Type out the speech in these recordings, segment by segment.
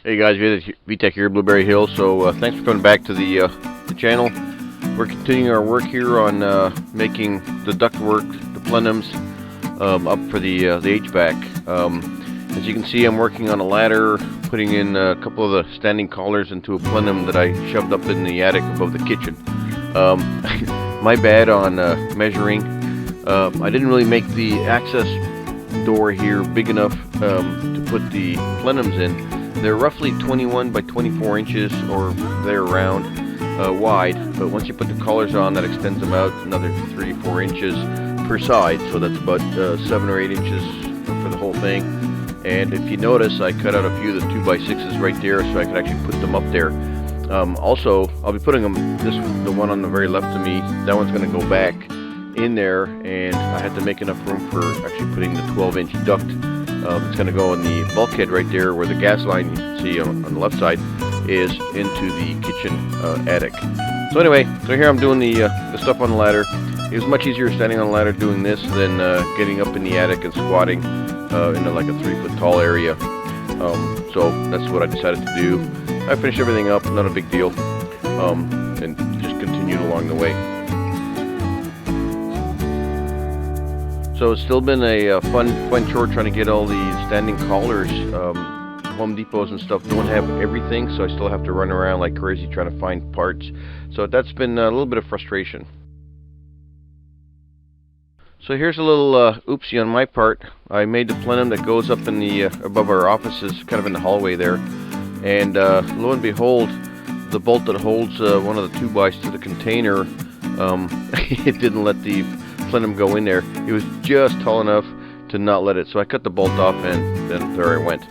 Hey guys, VTech here, Blueberry Hill. So thanks for coming back to the channel. We're continuing our work here on making the ductwork, the plenums, up for the HVAC. As you can see, I'm working on a ladder, putting in a couple of the standing collars into a plenum that I shoved up in the attic above the kitchen. My bad on measuring. I didn't really make the access door here big enough to put the plenums in. They're roughly 21 by 24 inches or there around wide, but once you put the collars on, that extends them out another 3-4 inches per side, so that's about 7 or 8 inches for the whole thing. And if you notice, I cut out a few of the 2x6s right there so I could actually put them up there. Also, I'll be putting them, the one on the very left of me, that one's going to go back in there, and I had to make enough room for actually putting the 12-inch duct. It's going to go in the bulkhead right there where the gas line you can see on the left side is into the kitchen attic. So anyway, so here I'm doing the stuff on the ladder. It was much easier standing on the ladder doing this than getting up in the attic and squatting into like a 3-foot tall area. So that's what I decided to do. I finished everything up, not a big deal, and just continued along the way. So it's still been a fun chore trying to get all the standing collars. Home Depots and stuff don't have everything, so I still have to run around like crazy trying to find parts. So that's been a little bit of frustration. So here's a little oopsie on my part. I made the plenum that goes up in the above our offices, kind of in the hallway there. And lo and behold, the bolt that holds one of the 2x to the container, it didn't let the plenum go in there. It was just tall enough to not let it, so I cut the bolt off and then there I went.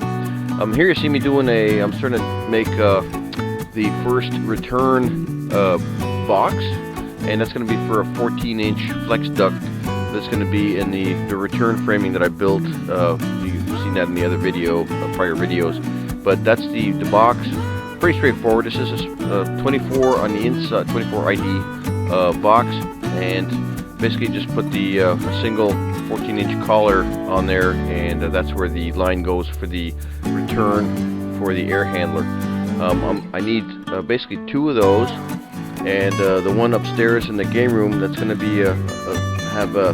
Here you see me doing I'm starting to make the first return box, and that's going to be for a 14-inch flex duct that's going to be in the return framing that I built. You've seen that in the other video, prior videos, but that's the box. Pretty straightforward. This is a 24 on the inside, 24 ID box, and basically just put the a single 14-inch collar on there, and that's where the line goes for the return for the air handler. I need basically 2 of those, and the one upstairs in the game room, that's going to be have a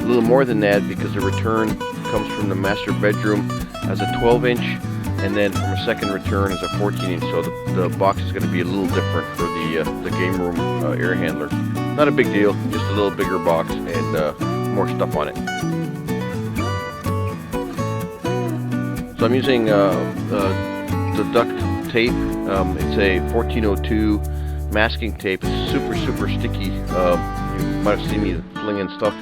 little more than that, because the return comes from the master bedroom as a 12-inch, and then from a second return as a 14-inch. So the box is going to be a little different for the game room air handler. Not a big deal, just a little bigger box and more stuff on it. So I'm using the duct tape. It's a 1402 masking tape. It's super sticky. You might have seen me flinging stuff,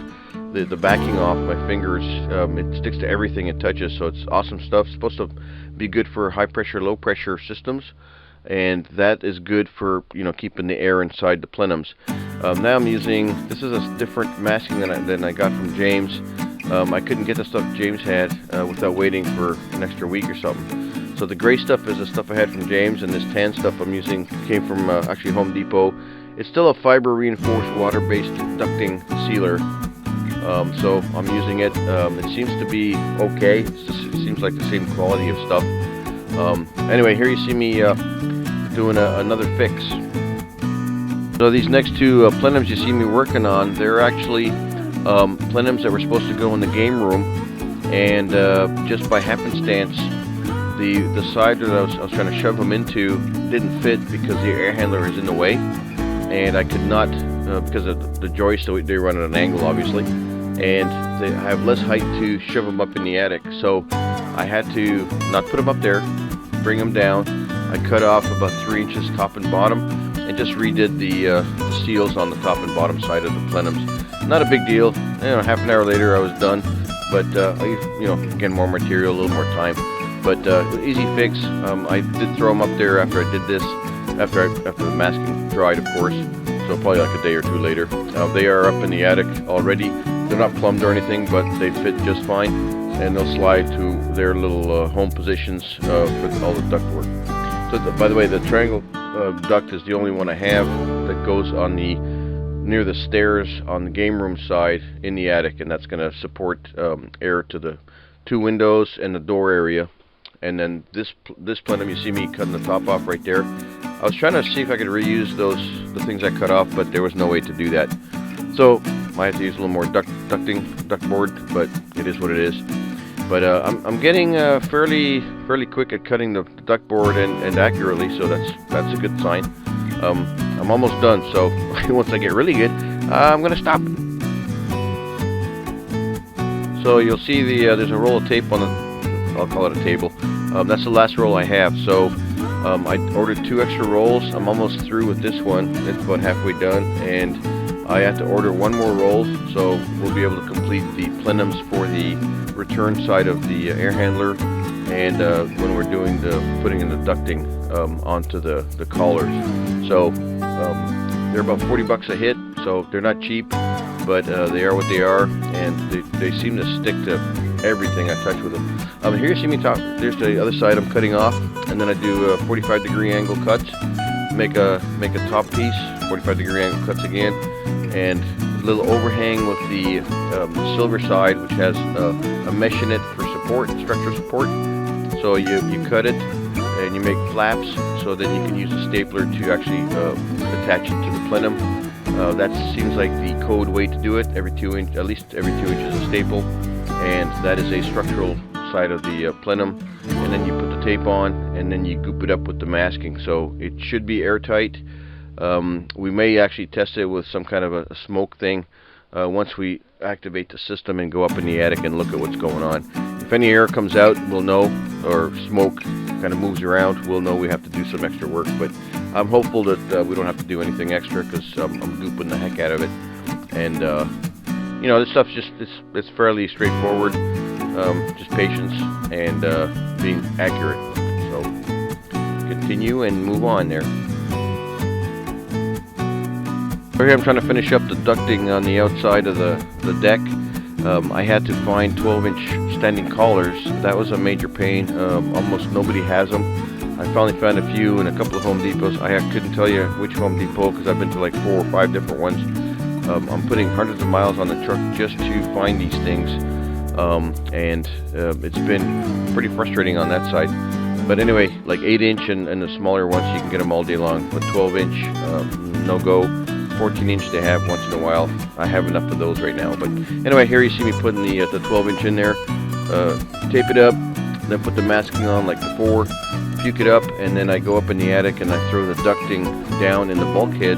the backing off my fingers. It sticks to everything it touches, so it's awesome stuff. It's supposed to be good for high pressure, low pressure systems, and that is good for keeping the air inside the plenums. Now I'm using, this is a different masking than I got from James. I couldn't get the stuff James had without waiting for an extra week or something. So the gray stuff is the stuff I had from James, and this tan stuff I'm using came from actually Home Depot. It's still a fiber reinforced water-based ducting sealer. So I'm using it. It seems to be okay. It seems like the same quality of stuff. Anyway, here you see me doing another fix. So these next 2 plenums you see me working on, they're actually plenums that were supposed to go in the game room, and just by happenstance, the side that I was trying to shove them into didn't fit because the air handler is in the way, and I could not, because of the joist, they run at an angle obviously, and they have less height to shove them up in the attic. So I had to not put them up there, bring them down. I cut off about 3 inches top and bottom, and just redid the seals on the top and bottom side of the plenums. Not a big deal. Half an hour later I was done, but again, more material, a little more time, but easy fix. I did throw them up there after I did this, after the masking dried, of course, so probably like a day or 2 later. They are up in the attic already. They're not plumbed or anything, but they fit just fine, and they'll slide to their little home positions for all the duct work. So by the way, the triangle duct is the only one I have that goes on the near the stairs on the game room side in the attic, and that's going to support air to the 2 windows and the door area. and then this plenum, you see me cutting the top off right there. I was trying to see if I could reuse the things I cut off, but there was no way to do that. So I had to use a little more duct board, but it is what it is. But I'm getting fairly quick at cutting the duct board and accurately, so that's a good sign. I'm almost done, so once I get really good, I'm gonna stop. So you'll see there's a roll of tape on the, I'll call it a table. That's the last roll I have. So I ordered 2 extra rolls. I'm almost through with this one. It's about halfway done, and I have to order 1 more roll, so we'll be able to complete the plenums for the return side of the air handler, and when we're doing the putting in the ducting onto the collars. So they're about 40 bucks a hit, so they're not cheap, but they are what they are, and they seem to stick to everything I touch with them. Here you see me top. There's the other side I'm cutting off, and then I do 45-degree angle cuts. Make a top piece, 45-degree angle cuts again, and a little overhang with the silver side, which has a mesh in it for support, structural support. So you cut it and you make flaps, so then you can use a stapler to actually attach it to the plenum. That seems like the code way to do it. At least every 2 inches of staple, and that is a structural side of the plenum. And then you put the tape on, and then you goop it up with the masking. So it should be airtight. We may actually test it with some kind of a smoke thing once we activate the system and go up in the attic and look at what's going on. If any air comes out, we'll know, or smoke kind of moves around, we'll know we have to do some extra work. But I'm hopeful that we don't have to do anything extra, because I'm gooping the heck out of it. And you know, this stuff's just it's fairly straightforward. Just patience and being accurate. So continue and move on there. Here I'm trying to finish up the ducting on the outside of the deck. I had to find 12-inch standing collars. That was a major pain. Almost nobody has them. I finally found a few in a couple of Home Depots. I couldn't tell you which Home Depot, because I've been to like 4 or 5 different ones. I'm putting hundreds of miles on the truck just to find these things. And it's been pretty frustrating on that side. But anyway, like 8-inch and the smaller ones, you can get them all day long. But 12-inch, no go. 14-inch they have once in a while. I have enough of those right now. But anyway, here you see me putting the 12-inch in there. Tape it up, then put the masking on like before. Puke it up, and then I go up in the attic and I throw the ducting down in the bulkhead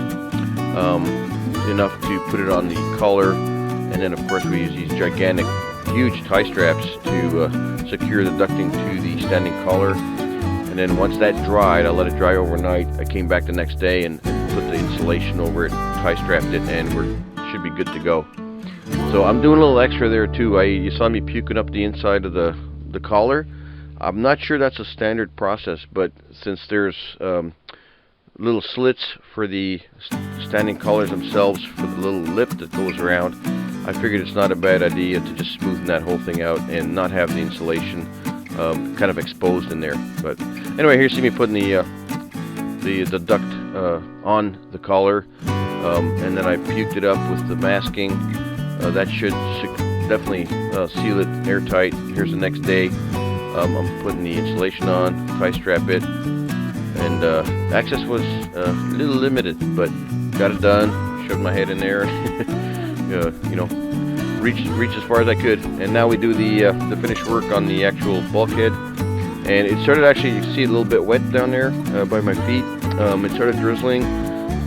enough to put it on the collar. And then of course we use these gigantic, huge tie straps to secure the ducting to the standing collar. And then once that dried, I let it dry overnight. I came back the next day and put the insulation over it, tie strapped it, and should be good to go. So I'm doing a little extra there too. You saw me puking up the inside of the collar. I'm not sure that's a standard process, but since there's little slits for the standing collars themselves, for the little lip that goes around, I figured it's not a bad idea to just smoothen that whole thing out and not have the insulation kind of exposed in there. But anyway, here you see me putting the duct on the collar, and then I puked it up with the masking. That should definitely seal it airtight. Here's the next day. I'm putting the insulation on, tie strap it, and access was a little limited, but got it done. Shoved my head in there, you know, reached as far as I could. And now we do the finished work on the actual bulkhead. And it started actually, you see, a little bit wet down there by my feet. It started drizzling.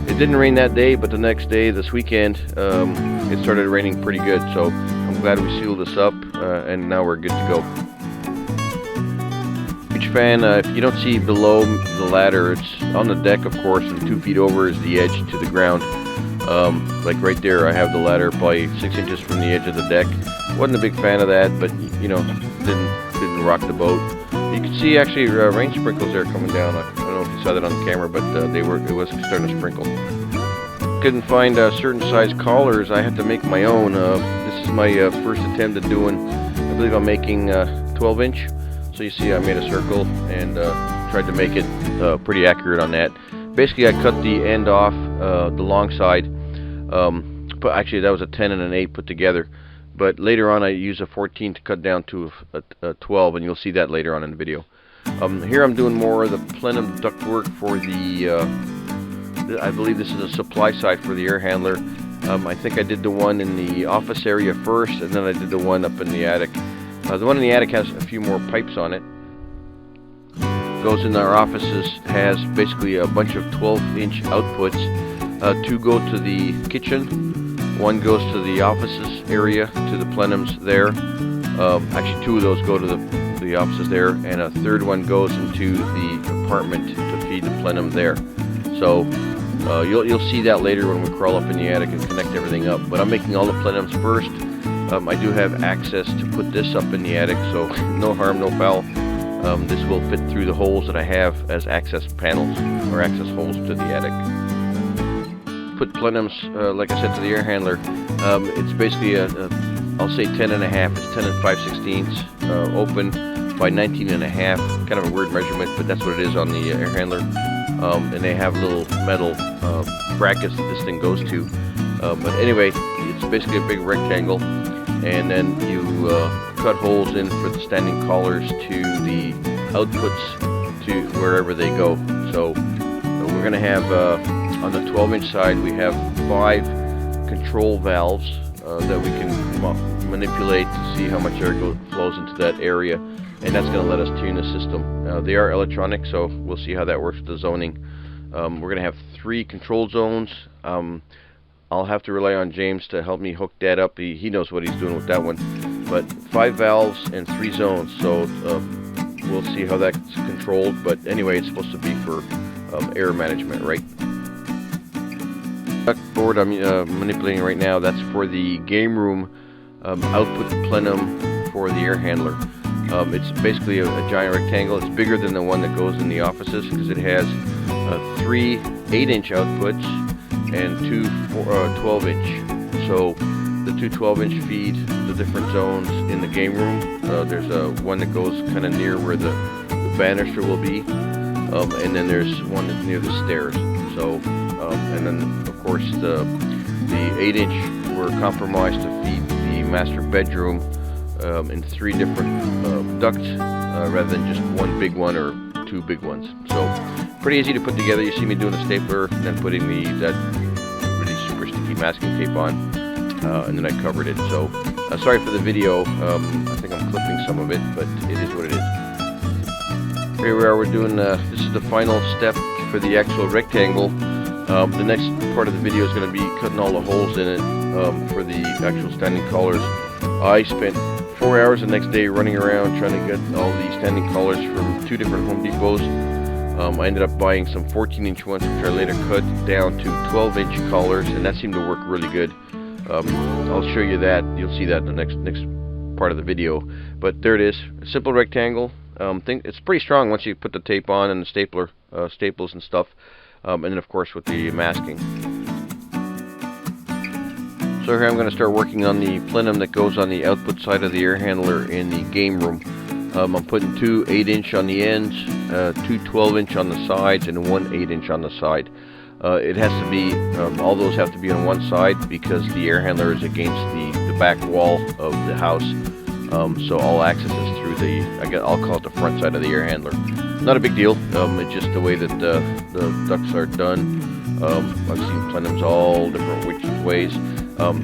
It didn't rain that day, but the next day, this weekend, it started raining pretty good. So I'm glad we sealed this up, and now we're good to go. Each fan, if you don't see below the ladder, it's on the deck, of course, and 2 feet over is the edge to the ground. Like right there, I have the ladder probably 6 inches from the edge of the deck. Wasn't a big fan of that, but you know, didn't rock the boat. You can see actually rain sprinkles there coming down. I don't know if you saw that on the camera, but it was starting to sprinkle. Couldn't find certain size collars. I had to make my own. This is my first attempt at doing, I believe I'm making 12-inch. So you see I made a circle and tried to make it pretty accurate on that. Basically I cut the end off, the long side. But actually that was a 10 and an 8 put together. But later on I use a 14 to cut down to a 12, and you'll see that later on in the video. Here I'm doing more of the plenum duct work for the, I believe this is a supply side for the air handler. I think I did the one in the office area first, and then I did the one up in the attic. The one in the attic has a few more pipes on it. Goes in our offices, has basically a bunch of 12-inch outputs. 2 go to the kitchen, 1 goes to the offices area, to the plenums there. Actually 2 of those go to the offices there, and a third one goes into the apartment to feed the plenum there. So you'll see that later when we crawl up in the attic and connect everything up. But I'm making all the plenums first. I do have access to put this up in the attic, so no harm, no foul. This will fit through the holes that I have as access panels, or access holes to the attic. Put plenums, like I said, to the air handler. It's basically I'll say 10.5. It's 10 5/16 open by 19.5. Kind of a weird measurement, but that's what it is on the air handler. And they have little metal brackets that this thing goes to. But anyway, it's basically a big rectangle, and then you cut holes in for the standing collars to the outputs to wherever they go. So we're going to have on the 12-inch side, we have 5 control valves that we can manipulate to see how much air flows into that area, and that's going to let us tune the system. They are electronic, so we'll see how that works with the zoning. We're going to have 3 control zones. I'll have to rely on James to help me hook that up. He knows what he's doing with that one. But 5 valves and 3 zones, so we'll see how that's controlled. But anyway, it's supposed to be for air management, right? Duct board I'm manipulating right now, that's for the game room output plenum for the air handler. It's basically a giant rectangle. It's bigger than the one that goes in the offices because it has 3 8-inch outputs and 2 12-inch. So the 2 12-inch feed the different zones in the game room. There's one that goes kind of near where the banister will be, and then there's one that's near the stairs. So and then of course the 8-inch were compromised to feed the master bedroom in 3 different ducts rather than just 1 big one or 2 big ones. So pretty easy to put together. You see me doing a stapler and then putting that really super sticky masking tape on, and then I covered it. So sorry for the video. I think I'm clipping some of it, but it is what it is. Here we are. We're doing this is the final step for the actual rectangle. The next part of the video is going to be cutting all the holes in it for the actual standing collars. I spent 4 hours the next day running around trying to get all these standing collars from 2 different Home Depots. I ended up buying some 14-inch ones, which I later cut down to 12-inch collars, and that seemed to work really good. I'll show you that. You'll see that in the next part of the video. But there it is, a simple rectangle. It's pretty strong once you put the tape on and the staples and stuff. And then of course with the masking. So here I'm going to start working on the plenum that goes on the output side of the air handler in the game room. I'm putting 2 8-inch on the ends, 2 12-inch on the sides, and 1 8-inch on the side. It has to be, all those have to be on one side because the air handler is against the back wall of the house. So all access is through I'll call it the front side of the air handler. Not a big deal. It's just the way that the ducts are done. I've seen plenums all different ways.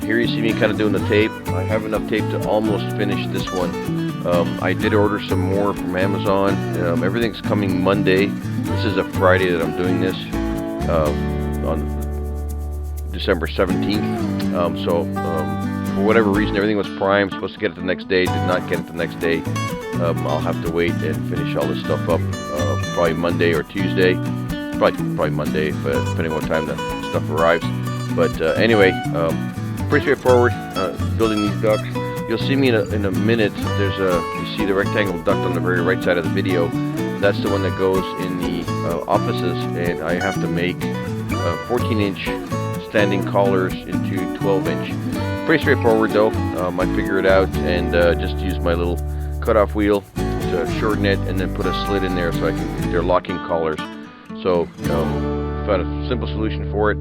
Here you see me kind of doing the tape. I have enough tape to almost finish this one. I did order some more from Amazon. Everything's coming Monday. This is a Friday that I'm doing this, on December 17th. For whatever reason, everything was primed. Supposed to get it the next day. Did not get it the next day. I'll have to wait and finish all this stuff up. Probably Monday or Tuesday. Probably Monday, depending on what time the stuff arrives. But anyway, pretty straightforward. Building these ducts. You'll see me in a minute. You see the rectangle duct on the very right side of the video. That's the one that goes in the offices, and I have to make 14-inch standing collars into 12-inch. Pretty straightforward though. I figure it out and just use my little cutoff wheel to shorten it, and then put a slit in there so they're locking collars. So found a simple solution for it.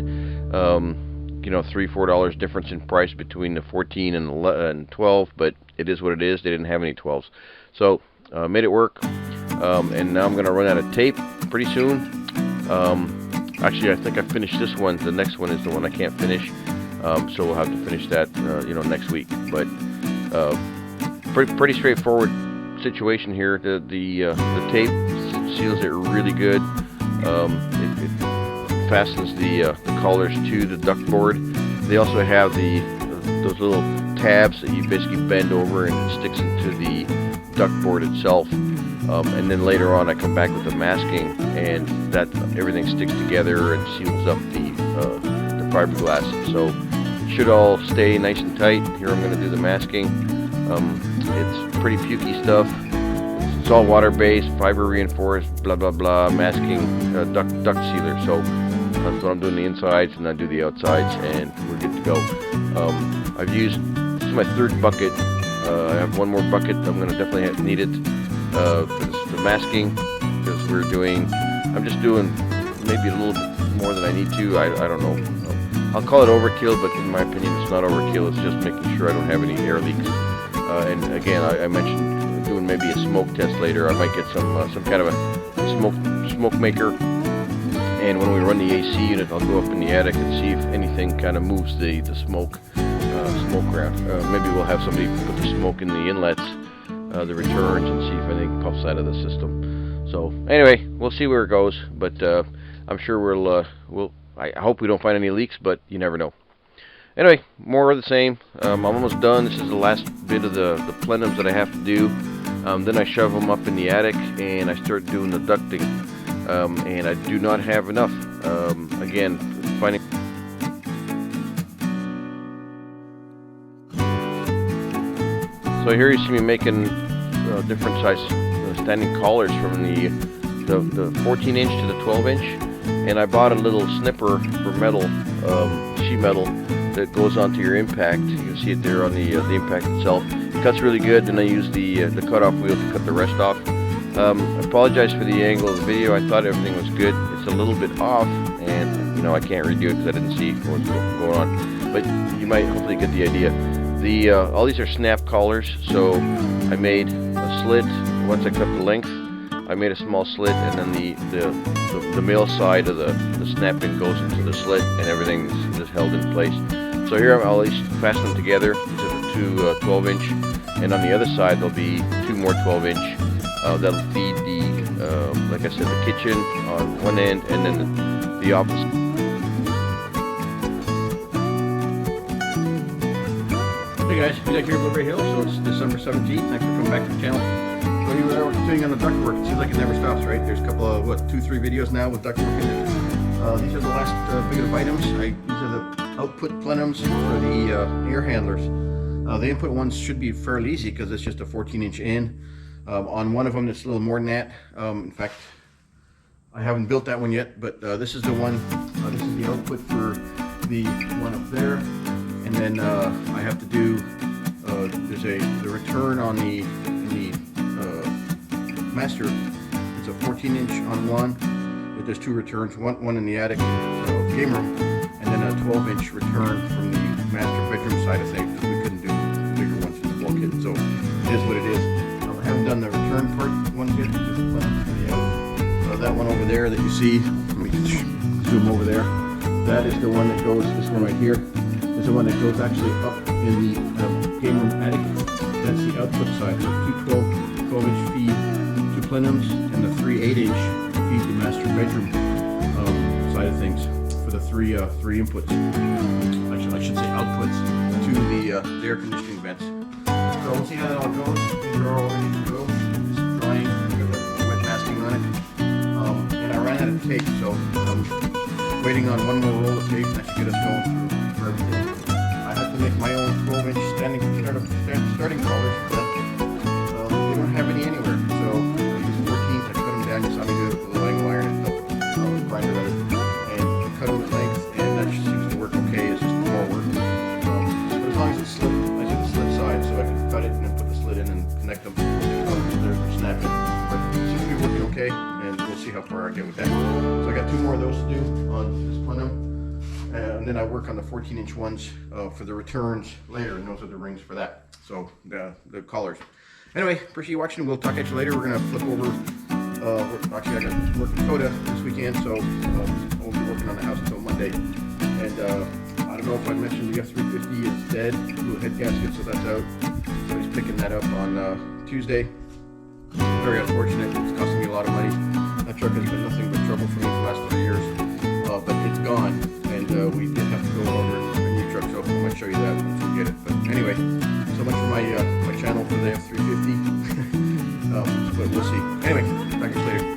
$3-4 difference in price between the 14 and 12, but it is what it is. They didn't have any 12s, so made it work. and now I'm going to run out of tape pretty soon. Actually, I think I finished this one. The next one is the one I can't finish, so we'll have to finish that next week. But pretty straightforward situation here. The tape seals it really good. It fastens the collars to the duct board. They also have those little tabs that you basically bend over and it sticks into the duct board itself. And then later on I come back with the masking, and that everything sticks together and seals up the fiberglass. So it should all stay nice and tight. Here I'm going to do the masking. It's pretty pukey stuff. It's all water-based, fiber reinforced, blah blah blah, masking duct sealer. So that's what I'm doing the insides, and I do the outsides, and we're good to go. This is my third bucket. I have one more bucket. I'm going to definitely need it for the masking, because I'm just doing maybe a little bit more than I need to. I don't know. I'll call it overkill, but in my opinion it's not overkill. It's just making sure I don't have any air leaks. And again, I mentioned doing maybe a smoke test later. I might get some kind of a smoke maker, and when we run the AC unit, I'll go up in the attic and see if anything kind of moves the smoke around. Maybe we'll have somebody put the smoke in the inlets, the returns, and see if anything puffs out of the system. So anyway, we'll see where it goes, but I'm sure I hope we don't find any leaks, but you never know. Anyway, more of the same. I'm almost done. This is the last bit of the plenums that I have to do. Then I shove them up in the attic and I start doing the ducting. And I do not have enough. Again, finding. So here you see me making different size standing collars from the 14-inch to the 12-inch, and I bought a little snipper for metal, sheet metal, that goes onto your impact. You can see it there on the impact itself. It cuts really good, and I use the cutoff wheel to cut the rest off. I apologize for the angle of the video. I thought everything was good. It's a little bit off, and I can't redo it because I didn't see what was going on. But you might hopefully get the idea. All these are snap collars, so I made a slit. Once I cut the length, I made a small slit, and then the male side of the snap-in goes into the slit, and everything is held in place. So here I'll at least fasten them together. These are the two 12-inch, and on the other side there'll be two more 12-inch. That'll feed like I said, the kitchen on one end, and then the office. Hey guys, Zach here at Blueberry Hill. So it's December 17th. Thanks for coming back to the channel. So here we are, we're continuing on the duct work. It seems like it never stops, right? There's a couple of 2-3 videos now with duct work in it. These are the last bit of items. These are the output plenums for the air handlers. The input ones should be fairly easy because it's just a 14-inch in. On one of them it's a little more than that. In fact, I haven't built that one yet, but this is the one. This is the output for the one up there, and then I have to do. There's the return on the master. It's a 14-inch on one. But there's two returns. One in the attic game room, and then a 12-inch return from the master bedroom side of things. We couldn't do bigger ones in the bulkhead, so it is what it is. I haven't done the return part ones yet. Just that one over there that you see. Let me zoom over there. That is the one that goes. This one right here is the one that goes actually up in the game room attic. That's the output side. So two 12-inch feed to plenums, and the 3 8-inch feed the master bedroom side of things for the three inputs. Actually, I should say outputs to the air conditioning vents. So we'll see how that all goes. These are all ready to go. Just drying. Wet masking on it. And I ran out of tape, so I'm waiting on one more roll of tape. That should get us going for everything. I have to make my own 12-inch starting collars for that. They don't have any anywhere, so I use 14s. I cut them down. You saw me do it with a lining wire and a grinder on it, and cut them at length, and that just seems to work okay. It's just more work. But as long as it's slit, I do the slit side, so I can cut it and then put the slit in and connect them. So they're snapping. But it seems to be working okay, and we'll see how far I get with that. So I got 2 more of those to do on this plenum. And then I work on the 14-inch ones for the returns later, and those are the rings for that. So the collars. Anyway, appreciate you watching. We'll talk at you later. We're going to flip over Actually, I got work in Coda this weekend, so I won't be working on the house until Monday. And I don't know if I mentioned the F-350 is dead, blue head gasket, so that's out. So he's picking that up on Tuesday. Very unfortunate. It's costing me a lot of money. That truck has been nothing but trouble for me for the last 3 years, but it's gone, and we did have to go and order a new truck, so I might show you that once we get it. But anyway, so much for my channel for the F-350, but we'll see. Anyway, back to you later.